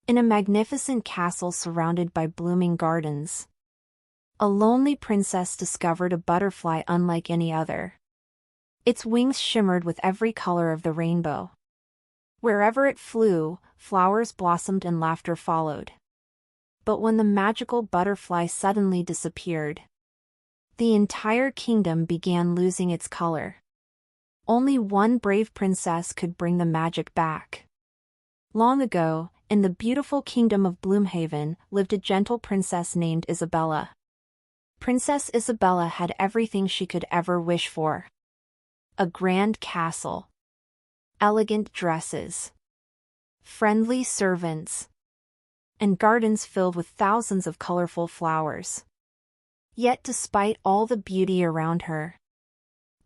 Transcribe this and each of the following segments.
In a magnificent castle surrounded by blooming gardens, a lonely princess discovered a butterfly unlike any other. Its wings shimmered with every color of the rainbow. Wherever it flew, flowers blossomed and laughter followed. But when the magical butterfly suddenly disappeared, the entire kingdom began losing its color. Only one brave princess could bring the magic back. Long ago, in the beautiful kingdom of Bloomhaven, lived a gentle princess named Isabella. Princess Isabella had everything she could ever wish for. A grand castle, elegant dresses, friendly servants, and gardens filled with thousands of colorful flowers. Yet despite all the beauty around her,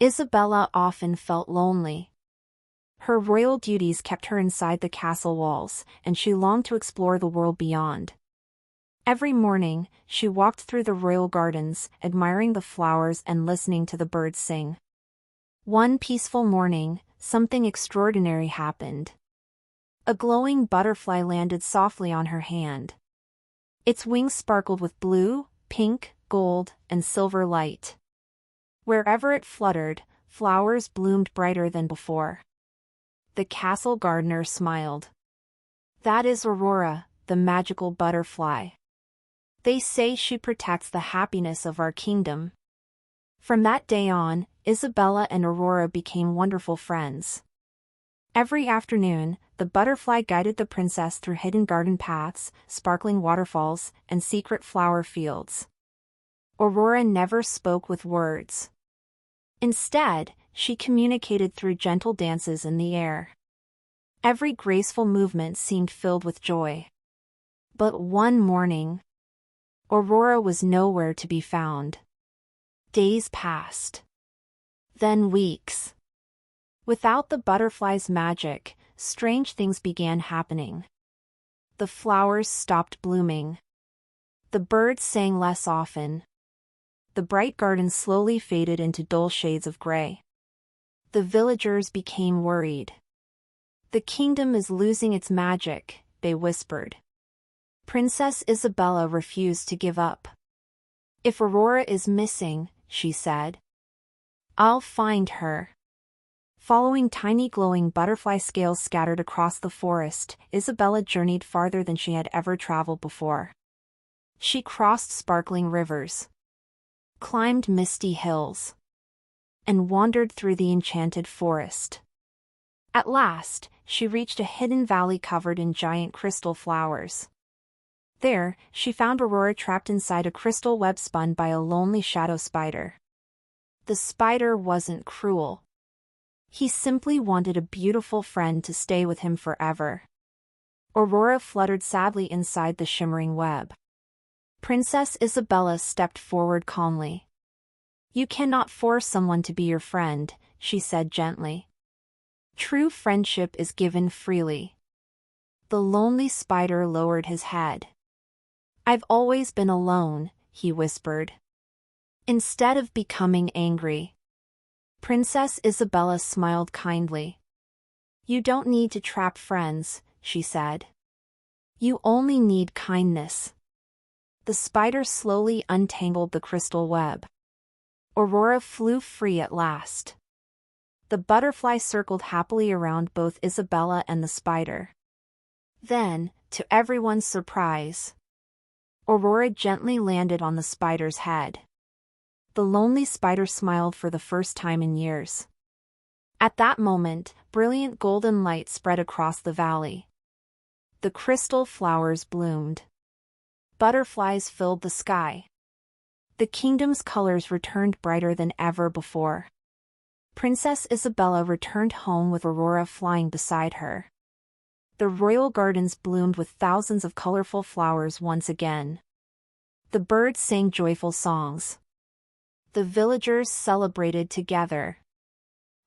Isabella often felt lonely. Her royal duties kept her inside the castle walls, and she longed to explore the world beyond. Every morning, she walked through the royal gardens, admiring the flowers and listening to the birds sing. One peaceful morning, something extraordinary happened. A glowing butterfly landed softly on her hand. Its wings sparkled with blue, pink, gold, and silver light. Wherever it fluttered, flowers bloomed brighter than before. The castle gardener smiled. "That is Aurora, the magical butterfly. They say she protects the happiness of our kingdom." From that day on, Isabella and Aurora became wonderful friends. Every afternoon, the butterfly guided the princess through hidden garden paths, sparkling waterfalls, and secret flower fields. Aurora never spoke with words. Instead, she communicated through gentle dances in the air. Every graceful movement seemed filled with joy. But one morning, Aurora was nowhere to be found. Days passed. Then weeks. Without the butterfly's magic, strange things began happening. The flowers stopped blooming. The birds sang less often. The bright gardens slowly faded into dull shades of gray. The villagers became worried. "The kingdom is losing its magic," they whispered. Princess Isabella refused to give up. "If Aurora is missing," she said, "I'll find her." Following tiny glowing butterfly scales scattered across the forest, Isabella journeyed farther than she had ever traveled before. She crossed sparkling rivers, climbed misty hills, and wandered through the enchanted forest. At last, she reached a hidden valley covered in giant crystal flowers. There, she found Aurora trapped inside a crystal web spun by a lonely shadow spider. The spider wasn't cruel. He simply wanted a beautiful friend to stay with him forever. Aurora fluttered sadly inside the shimmering web. Princess Isabella stepped forward calmly. "You cannot force someone to be your friend," she said gently. "True friendship is given freely." The lonely spider lowered his head. "I've always been alone," he whispered. Instead of becoming angry, Princess Isabella smiled kindly. "You don't need to trap friends," she said. "You only need kindness." The spider slowly untangled the crystal web. Aurora flew free at last. The butterfly circled happily around both Isabella and the spider. Then, to everyone's surprise, Aurora gently landed on the spider's head. The lonely spider smiled for the first time in years. At that moment, brilliant golden light spread across the valley. The crystal flowers bloomed. Butterflies filled the sky. The kingdom's colors returned brighter than ever before. Princess Isabella returned home with Aurora flying beside her. The royal gardens bloomed with thousands of colorful flowers once again. The birds sang joyful songs. The villagers celebrated together.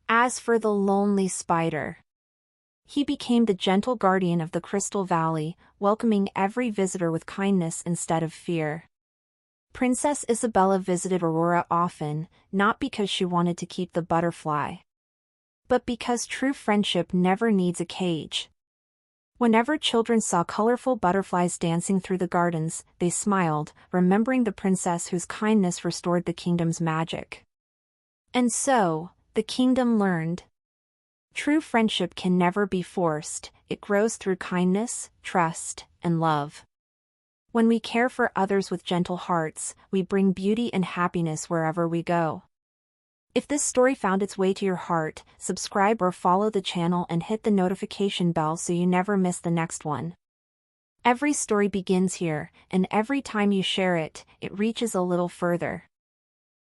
As for the lonely spider, he became the gentle guardian of the Crystal Valley, welcoming every visitor with kindness instead of fear. Princess Isabella visited Aurora often, not because she wanted to keep the butterfly, but because true friendship never needs a cage. Whenever children saw colorful butterflies dancing through the gardens, they smiled, remembering the princess whose kindness restored the kingdom's magic. And so, the kingdom learned. True friendship can never be forced, it grows through kindness, trust, and love. When we care for others with gentle hearts, we bring beauty and happiness wherever we go. If this story found its way to your heart, subscribe or follow the channel and hit the notification bell so you never miss the next one. Every story begins here, and every time you share it, it reaches a little further.